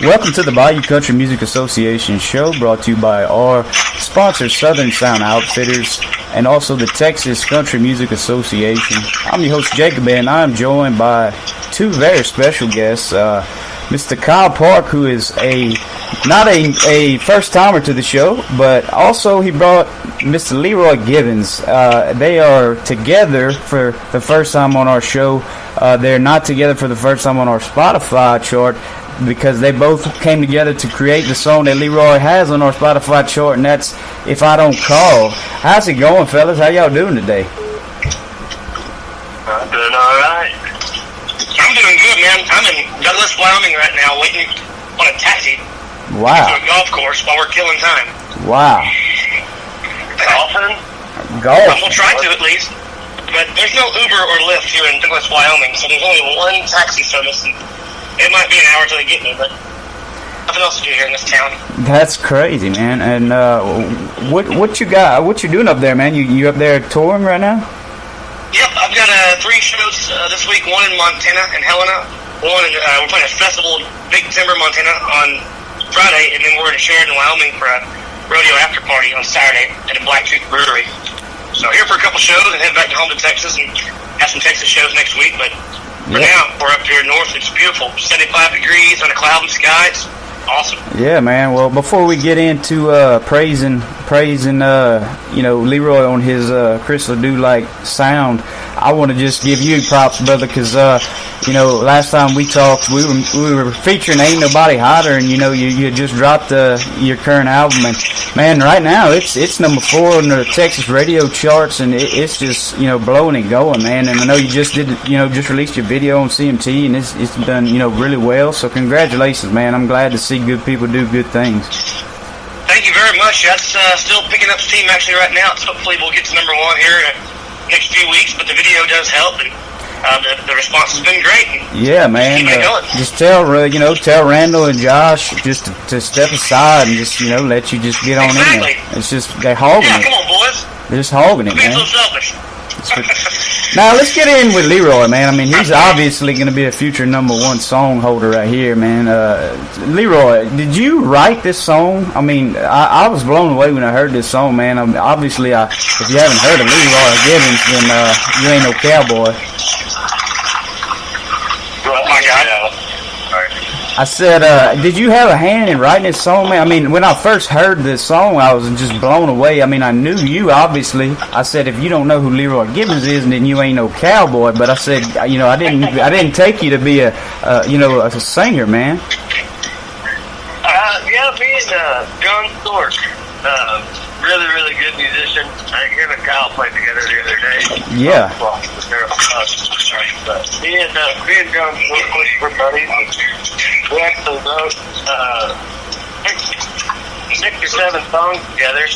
Welcome to the Bayou Country Music Association show, brought to you by our sponsor, Southern Sound Outfitters, and also the Texas Country Music Association. I'm your host, Jacob, and I'm joined by two very special guests. Mr. Kyle Park, who is not a first-timer to the show, but also he brought Mr. Leroy Gibbons. They are together for the first time on our show. They're not together for the first time on our Spotify chart, because they both came together to create the song that Leroy has on our Spotify chart, and that's If I Don't Call. How's it going, fellas? How y'all doing today? I'm doing all right. I'm doing good, man. I'm in Douglas, Wyoming right now, waiting on a taxi Wow. to a golf course while we're killing time. Wow. Golfing? Golf. We'll try to at least. But there's no Uber or Lyft here in Douglas, Wyoming, so there's only one taxi service, and it might be an hour till they get me, but nothing else to do here in this town. That's crazy, man. And what you got? What you doing up there, man? You up there touring right now? Yep, I've got 3 shows this week. One in Montana and Helena. One in, we're playing a festival, Big Timber, Montana, on Friday, and then we're in Sheridan, Wyoming for a rodeo after party on Saturday at a Blacktooth Brewery. So here for a couple shows and head back home to Texas and have some Texas shows next week. But for now, we're up here north. It's beautiful, 75 degrees on a cloudy sky. It's awesome. Yeah, man. Well, before we get into praising, Leroy on his Crystal Do-like sound, I want to just give you props, brother, because last time we talked, we were featuring Ain't Nobody Hotter, and you just dropped your current album, and man, right now it's number 4 on the Texas radio charts, and it's just blowing and going, man. And I know you just just released your video on CMT, and it's done really well. So congratulations, man. I'm glad to see good people do good things. Thank you very much. That's still picking up steam actually right now. So hopefully we'll get to number 1 here in the next few weeks. But the video does help, and the response has been great. Yeah, man. Just tell Randall and Josh just to step aside and just let you just get on in there. It's just they're hogging it. Come on, boys. They're just hogging it, man. Being so selfish. Now let's get in with Leroy, man. I mean, he's obviously going to be a future number 1 song holder right here, man. Leroy, did you write this song? I mean, I was blown away when I heard this song, man. Obviously, if you haven't heard of Leroy Gibbons, then you ain't no cowboy. Oh my God. I said, did you have a hand in writing this song, man? I mean, when I first heard this song, I was just blown away. I mean, I knew you, obviously. I said, if you don't know who Leroy Gibbons is, then you ain't no cowboy. But I said, I didn't take you to be a singer, man. Me and John Stork, really, really good musician. Him and Kyle played together the other day. Yeah. But me and John Stork were buddies. We actually wrote 6 or 7 songs together. And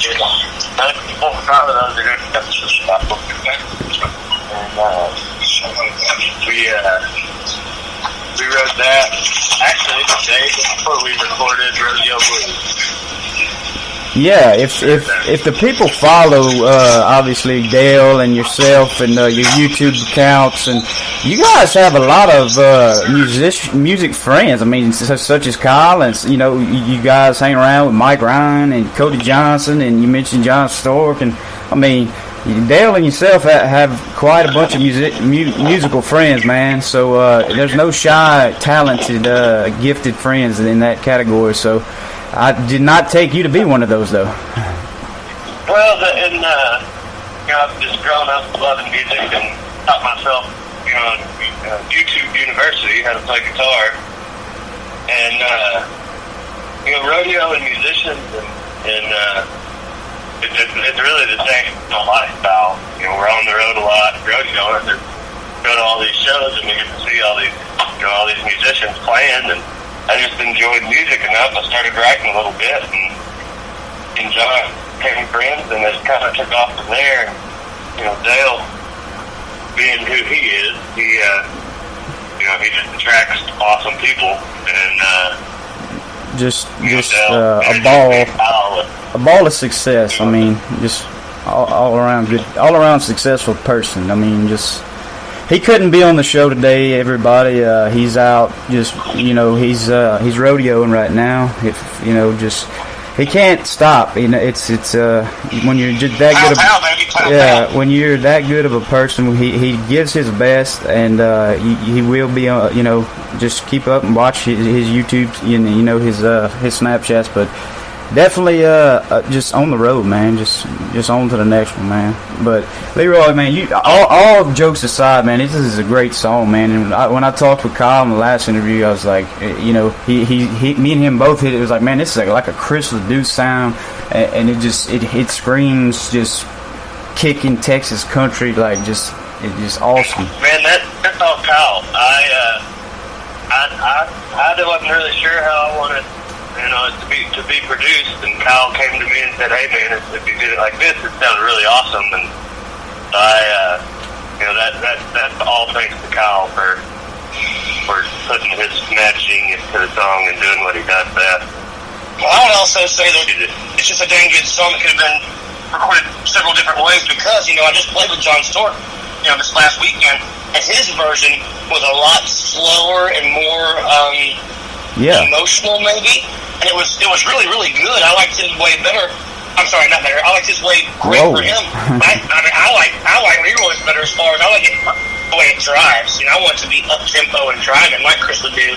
we wrote that actually the day before we recorded Rodeo Blues. Yeah, if the people follow obviously Dale and yourself and your YouTube accounts, and you guys have a lot of music friends. I mean, such as Kyle, and you guys hang around with Mike Ryan and Cody Johnson, and you mentioned John Stork, and I mean, Dale and yourself have quite a bunch of musical friends, man. So there's no shy, talented, gifted friends in that category. So I did not take you to be one of those, though. Well, I've just grown up loving music and taught myself, YouTube University how to play guitar, and rodeo and musicians and it's really the same lifestyle. We're on the road a lot, rodeoing, and go to all these shows, and we get to see all these musicians playing, and I just enjoyed music enough. I started writing a little bit, and John became friends, and it kind of took off from there. Dale, being who he is, he just attracts awesome people, and just a ball of success. I mean, just all around good, all around successful person. I mean, just he couldn't be on the show today, everybody. He's out just, he's rodeoing right now. If, just, he can't stop. It's when you're just that good when you're that good of a person, he gives his best, and he will be, just keep up and watch his YouTube, his Snapchats, but definitely just on the road, man. Just on to the next one, man. But Leroy, man, all jokes aside, man, this is a great song, man. And when I talked with Kyle in the last interview, I was like, me and him both hit it. It was like, man, this is like a Chris LeDoux sound, and it screams just kicking Texas country, like it's just awesome. Man, that's all Kyle. I wasn't really sure how I wanted, to be produced, and Kyle came to me and said, "Hey, man, if you did it like this, it sounded really awesome." And that's all thanks to Kyle for putting his mad genius to the song and doing what he does best. Well, I would also say that it's just a dang good song that could have been recorded several different ways, because I just played with John Stork this last weekend, and his version was a lot slower and more emotional, maybe, and it was really, really good. I liked his way better. I'm sorry, not better. I liked his way great for him. I like Leroy's better as far as I like it the way it drives. I want it to be up tempo and driving like Chris LeDoux.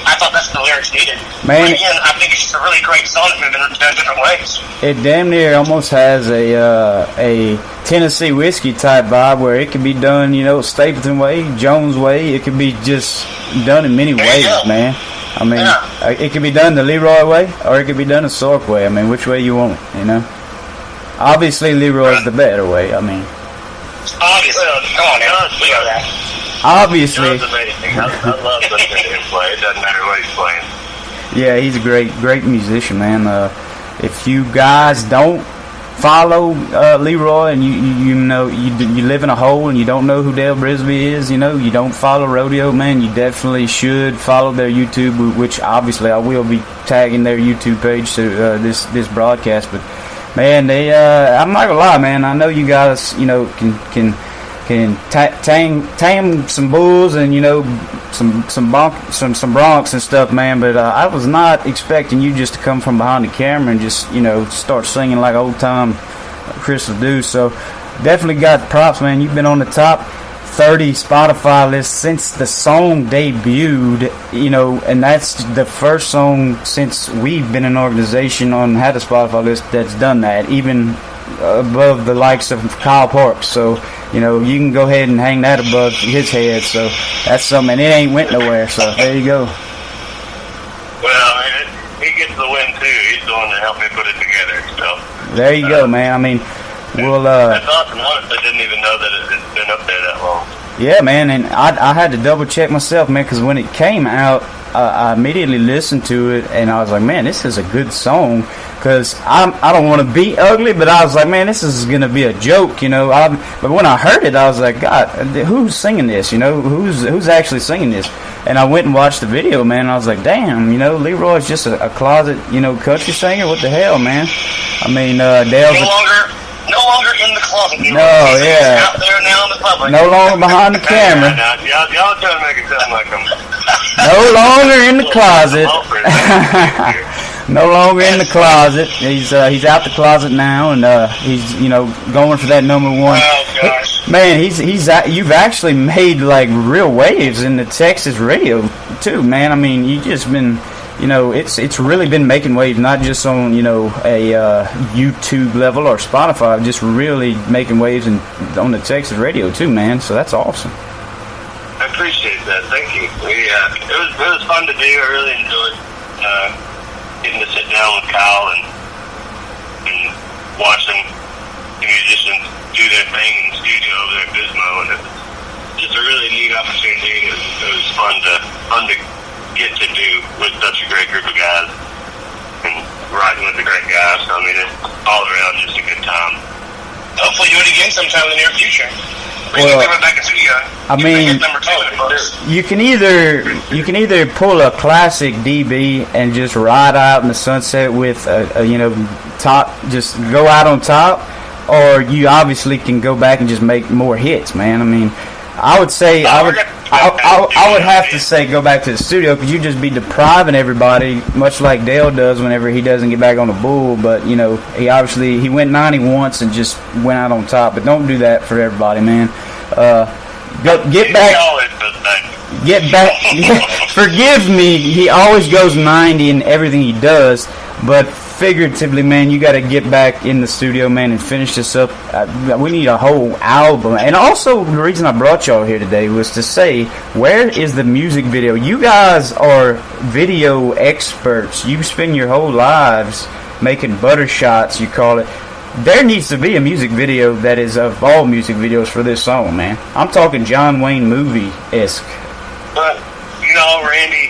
I thought that's the lyrics needed. Man, but again, I think it's just a really great song that could have been done different ways. It damn near almost has a Tennessee whiskey type vibe, where it can be done, Stapleton way, Jones way. It could be just done in many ways, man. I mean, it could be done the Leroy way, or it could be done the Sork way. I mean, which way you want, Obviously, Leroy's the better way. I mean, obviously, come on now, we know that. Obviously. John's amazing. I love listening to him play. It doesn't matter what he's playing. Yeah, he's a great musician, man. If you guys don't follow Leroy, and you live in a hole and you don't know who Dale Brisby is, you don't follow rodeo, man, you definitely should follow their YouTube, which obviously I will be tagging their YouTube page to this broadcast. But man, I'm not gonna lie, man, I know you guys can tame some bulls and some broncs and stuff, man. But I was not expecting you just to come from behind the camera and just start singing like old time Chris LeDoux. So definitely got props, man. You've been on the top 30 Spotify list since the song debuted, and that's the first song since we've been an organization on had a Spotify list that's done that, even above the likes of Kyle Parks. So you can go ahead and hang that above his head. So that's something, and it ain't went nowhere. So there you go. Well, he gets the win too. He's the one that helped me put it together. So there you go, man. I mean, we'll. That's awesome. Honestly, I didn't even know that it's been up there that long. Yeah, man, and I had to double check myself, man, because when it came out, I immediately listened to it, and I was like, man, this is a good song. Because I don't want to be ugly, but I was like, man, this is going to be a joke, But when I heard it, I was like, God, who's singing this? Who's actually singing this? And I went and watched the video, man, and I was like, damn, Leroy's just a closet, country singer. What the hell, man? I mean, Dale's no longer in the closet. No, yeah. Out there now in the public. No longer behind the camera. Y'all trying to make it sound like I'm... No longer in the closet. No longer in the closet. He's out the closet now, and he's going for that number one. Oh gosh, man, you've actually made like real waves in the Texas radio too, man. I mean, you just been it's really been making waves, not just on a YouTube level or Spotify, just really making waves on the Texas radio too, man. So that's awesome. I appreciate that. Thank you. It was fun to do. I really enjoyed getting to sit down with Kyle and watching the musicians do their thing in the studio over there at Bismo, and it was just a really neat opportunity. It was fun to get to do with such a great group of guys and riding with a great guy. So I mean, it's all around just a good time. Hopefully do it again sometime in the near future. Well, back in studio. I mean, you can either pull a classic DB and just ride out in the sunset with top, just go out on top, or you obviously can go back and just make more hits, man. I mean, I would say I would have to say go back to the studio because you just be depriving everybody, much like Dale does whenever he doesn't get back on the bull. But you know, he went 90 once and just went out on top. But don't do that for everybody, man. Get back. Forgive me. He always goes 90 in everything he does, but figuratively, man, you got to get back in the studio, man, and finish this up. We need a whole album. And also, the reason I brought y'all here today was to say, where is the music video? You guys are video experts. You spend your whole lives making butter shots, you call it. There needs to be a music video that is of all music videos for this song, man. I'm talking John Wayne movie-esque. But, you know, Randy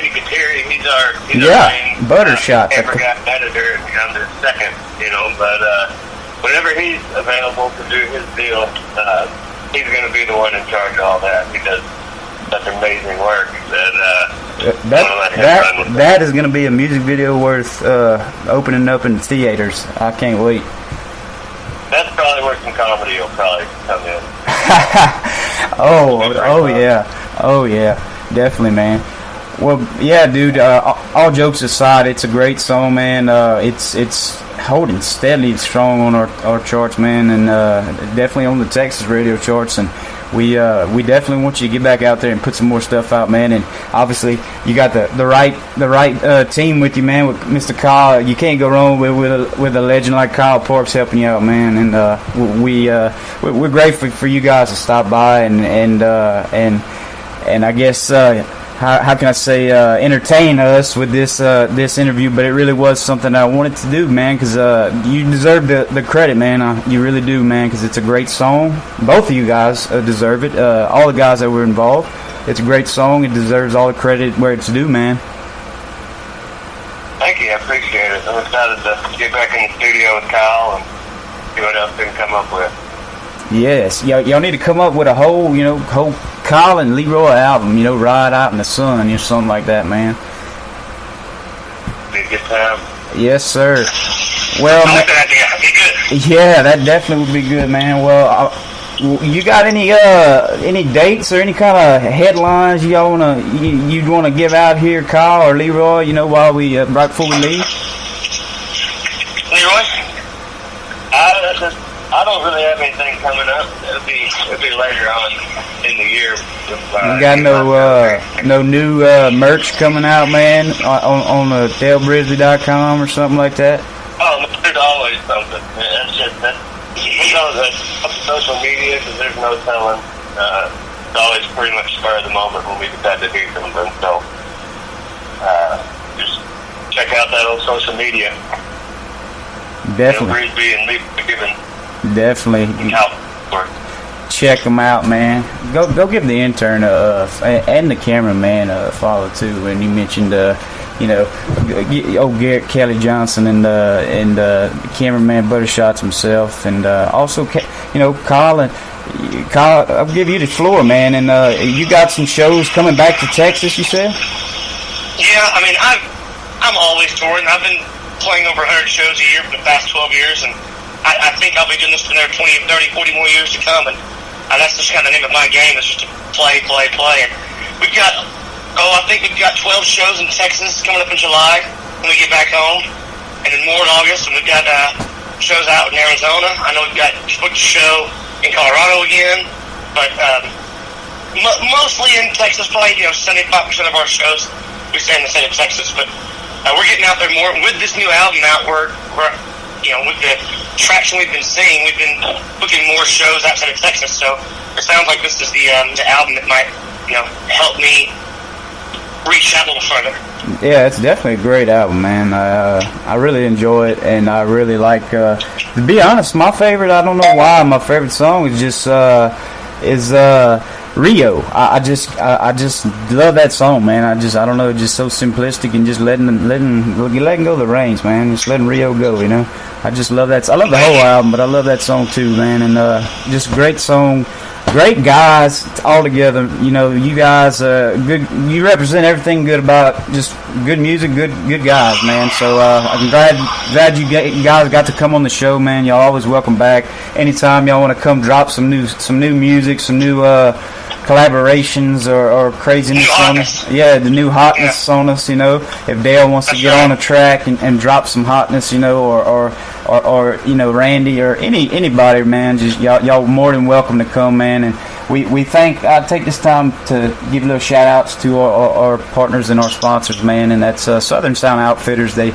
Kateri, he's our main Buttershot. got editor, and I'm the second, you know, but whenever he's available to do his deal, he's going to be the one in charge of all that. He does such amazing work that is going to be a music video worth opening up in theaters. I can't wait. That's probably where some comedy will probably come in. Oh yeah, definitely, man. Well, yeah, dude. All jokes aside, it's a great song, man. It's holding steadily strong on our charts, man, and definitely on the Texas radio charts. And we definitely want you to get back out there and put some more stuff out, man. And obviously, you got the right team with you, man. With Mr. Kyle, you can't go wrong with a legend like Kyle Parks helping you out, man. And we're grateful for you guys to stop by and I guess. How can I say entertain us with this interview? But it really was something I wanted to do, man, because you deserve the credit, man. You really do, man, because it's a great song. Both of you guys deserve it. All the guys that were involved. It's a great song. It deserves all the credit where it's due, man. Thank you. I appreciate it. I'm excited to get back in the studio with Kyle and see what else we can come up with. Yes, y'all need to come up with a whole Kyle and Leroy album, Ride Out in the Sun or something like that, man. Be a good time. Yes, sir. Well, yeah, that definitely would be good, man. Well, you got any dates or any kind of headlines y'all you'd wanna give out here, Kyle or Leroy? While we right before we leave. Leroy, I don't really have anything coming up. It'll be later on in the year. You got no new merch coming out, man, on DaleBrisby.com or something like that? Oh, there's always something. That's just social media, because there's no telling. It's always pretty much spur of the moment when we decide to do something. So just check out that old social media. Definitely. Brisby and Lee Gibbons. Definitely. Check them out, man. Go give the intern and the cameraman a follow too. And you mentioned old Garrett Kelly Johnson and the cameraman Buttershots himself, and also Kyle. I'll give you the floor, man. And you got some shows coming back to Texas, you said? Yeah, I mean I'm always touring. I've been playing over 100 shows a year for the past 12 years, and I think I'll be doing this for another 20, 30, 40 more years to come, and that's just kind of the name of my game, is just to play. And we've got, I think we've got 12 shows in Texas coming up in July when we get back home, and then more in August, and we've got shows out in Arizona. I know we've got booked a show in Colorado again, but mostly in Texas, probably 75% of our shows we stay in the state of Texas, but we're getting out there more. With this new album out, we're with the traction we've been seeing, we've been booking more shows outside of Texas. So it sounds like this is the album that might, help me reach out a little further. Yeah, it's definitely a great album, man. I really enjoy it, and I really like. To be honest, my favorite. I don't know why my favorite song is just Rio. I just love that song, man. I don't know, just so simplistic and just letting go of the reins, man. Just letting Rio go, I just love that. I love the whole album, but I love that song too, man. And just great song, great guys all together. You guys, good. You represent everything good about just good music, good guys, man. So I'm glad you guys got to come on the show, man. Y'all always welcome back. Anytime y'all want to come drop some new music, some new collaborations or craziness on us. Yeah, the new hotness on us, you know. If Dale wants to get on a track and drop some hotness, you know, or you know, Randy or anybody, man, just y'all more than welcome to come, man. And we thank. I take this time to give little shout outs to our partners and our sponsors, man, and that's Southern Sound Outfitters. They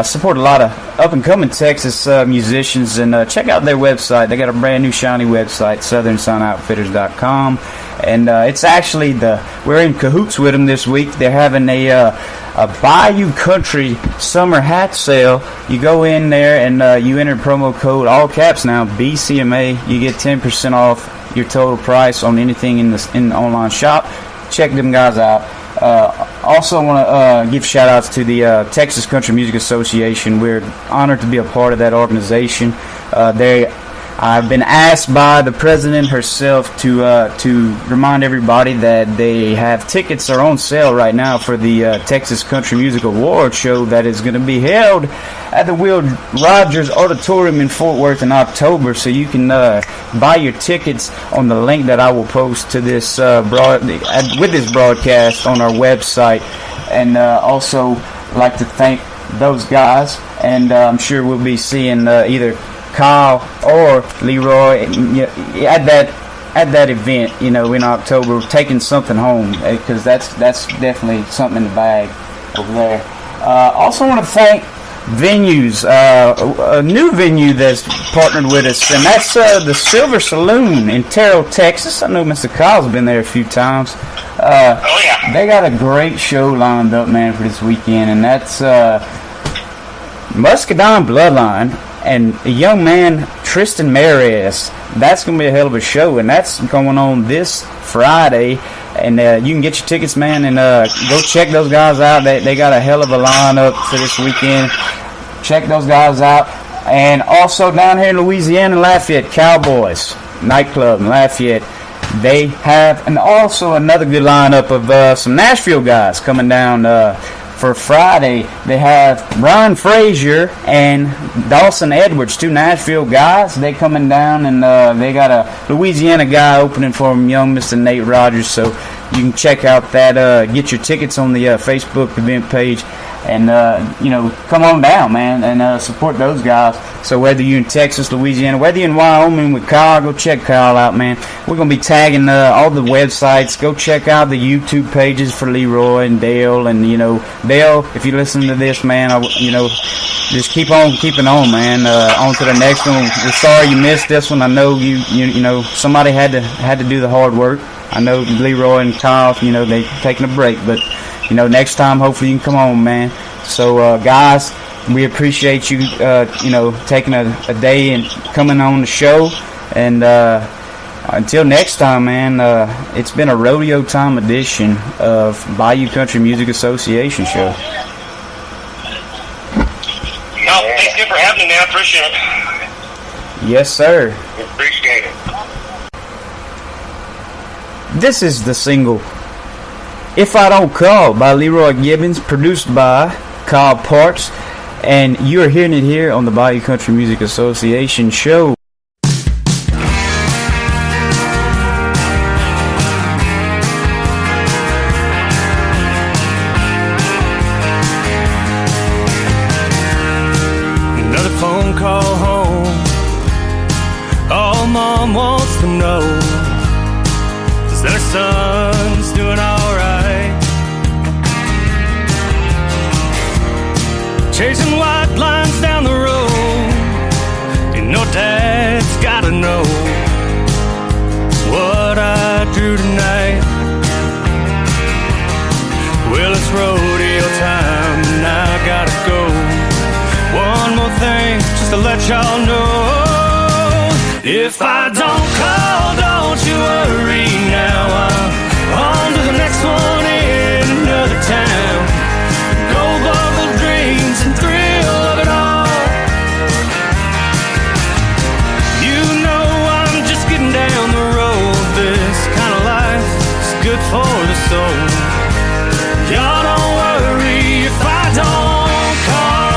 support a lot of up-and-coming Texas musicians, and check out their website. They got a brand new shiny website, southernsoundoutfitters.com, and it's actually we're in cahoots with them this week. They're having a Bayou Country summer hat sale. You go in there and you enter promo code, all caps now, BCMA. You get 10% off your total price on anything in the online shop. Check them guys out. Also want to give shout outs to the Texas Country Music Association. We're honored to be a part of that organization. I've been asked by the president herself to remind everybody that they have tickets are on sale right now for the Texas Country Music Award show that is going to be held at the Will Rogers Auditorium in Fort Worth in October. So you can buy your tickets on the link that I will post to this with this broadcast on our website. And also like to thank those guys, and I'm sure we'll be seeing either Kyle or Leroy at that event, you know, in October, taking something home, because that's definitely something in the bag over there. Also want to thank venues, a new venue that's partnered with us, and that's the Silver Saloon in Terrell, Texas. I know Mr. Kyle's been there a few times. They got a great show lined up, man, for this weekend, and that's Muscadine Bloodline and a young man, Tristan Mares. That's going to be a hell of a show, and that's going on this Friday. And you can get your tickets, man, and go check those guys out. They got a hell of a lineup for this weekend. Check those guys out. And also down here in Louisiana, Lafayette, Cowboys Nightclub in Lafayette. They have, and also another good lineup of some Nashville guys coming down for Friday. They have Brian Frazier and Dawson Edwards, two Nashville guys. They coming down, and they got a Louisiana guy opening for them, young Mr. Nate Rogers. So you can check out that, get your tickets on the Facebook event page, and you know, come on down, man, and support those guys. So whether you're in Texas, Louisiana, whether you're in Wyoming with Kyle, go check Kyle out, man. We're gonna be tagging all the websites. Go check out the YouTube pages for Leroy and Dale, and you know, Dale, if you listen to this, man, you know, just keep on keeping on, man. On to the next one. We're sorry you missed this one. I know you know, somebody had to do the hard work. I know Leroy and Kyle, you know, they taking a break, but you know, next time hopefully you can come on, man. So guys, we appreciate you you know, taking a day and coming on the show. And until next time, man, it's been a rodeo time edition of Bayou Country Music Association show. No, thanks again for having me, man. I appreciate it. Yes, sir. Appreciate it. This is the single If I Don't Call by Leroy Gibbons, produced by Kyle Parks, and you are hearing it here on the Bayou Country Music Association show. Another phone call home. All Mom wants to know is that her son's doing alright. Chasing white lines down the road. You know Dad's gotta know what I do tonight. Well, it's rodeo time and I gotta go. One more thing just to let y'all know. If I don't call, don't you worry now. I'm on to the next one in another town. Go bubble dreams and thrill of it all. You know I'm just getting down the road. This kind of life is good for the soul. Y'all don't worry if I don't call.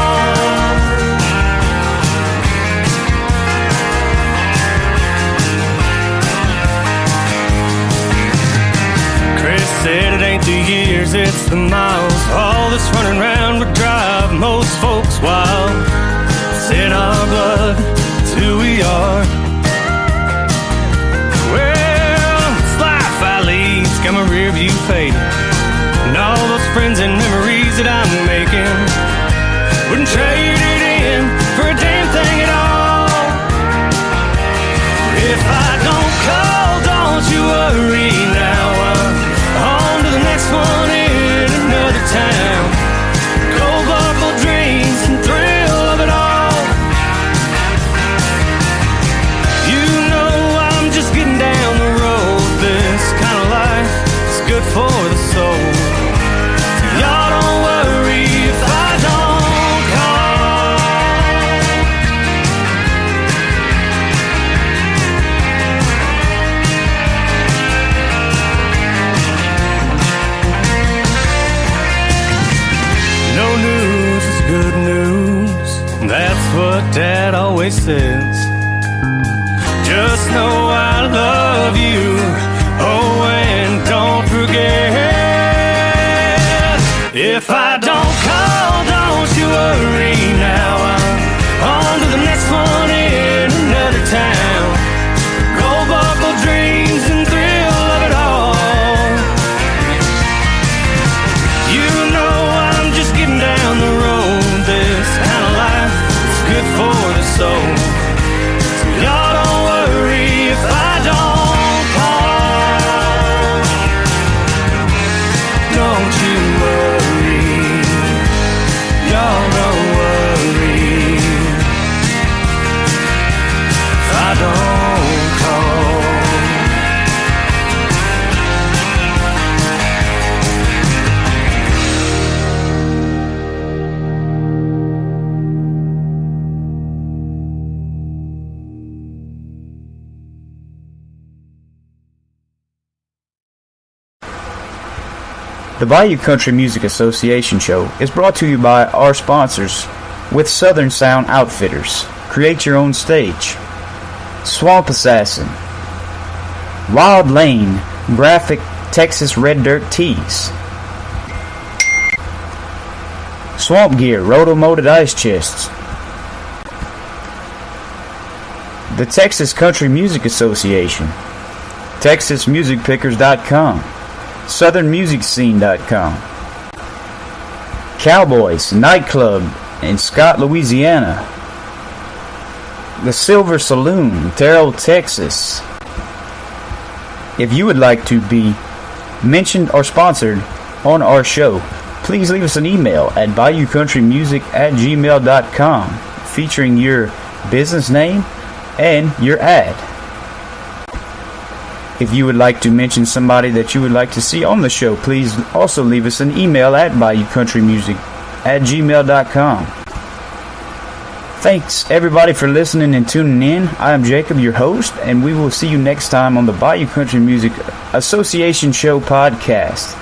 It's wild, it's in our blood, it's who we are. Well, this life I lead's got my rear view faded, and all those friends and memories that I'm making, wouldn't trade it in for a damn thing at all. If I don't call, don't you worry now, I'm on to the next one in another town. Gold buckle dreams and thrill of it all. You know I'm just getting down the road. This kind of life is good for the soul. So y'all don't worry if I don't call. No news is good news, that's what Dad always says. Just know I love you, oh, and don't forget. If I don't call, don't you worry now, I'm on to the next one in another town. Gold buckle dreams and thrill of it all. You know I'm just getting down the road. This kind of life is good for the soul. So y'all don't worry if I don't call. Don't you worry. Y'all don't worry if I don't call. The Bayou Country Music Association show is brought to you by our sponsors with Southern Sound Outfitters. Create your own stage. Swamp Assassin. Wild Lane Graphic Texas Red Dirt Tees. Swamp Gear Roto-Molded Ice Chests. The Texas Country Music Association. TexasMusicPickers.com. SouthernMusicScene.com. Cowboys Nightclub in Scott, Louisiana. The Silver Saloon, Terrell, Texas. If you would like to be mentioned or sponsored on our show, please leave us an email at bayoucountrymusic@gmail.com featuring your business name and your ad. If you would like to mention somebody that you would like to see on the show, please also leave us an email at bayoucountrymusic@gmail.com. Thanks everybody for listening and tuning in. I am Jacob, your host, and we will see you next time on the Bayou Country Music Association Show podcast.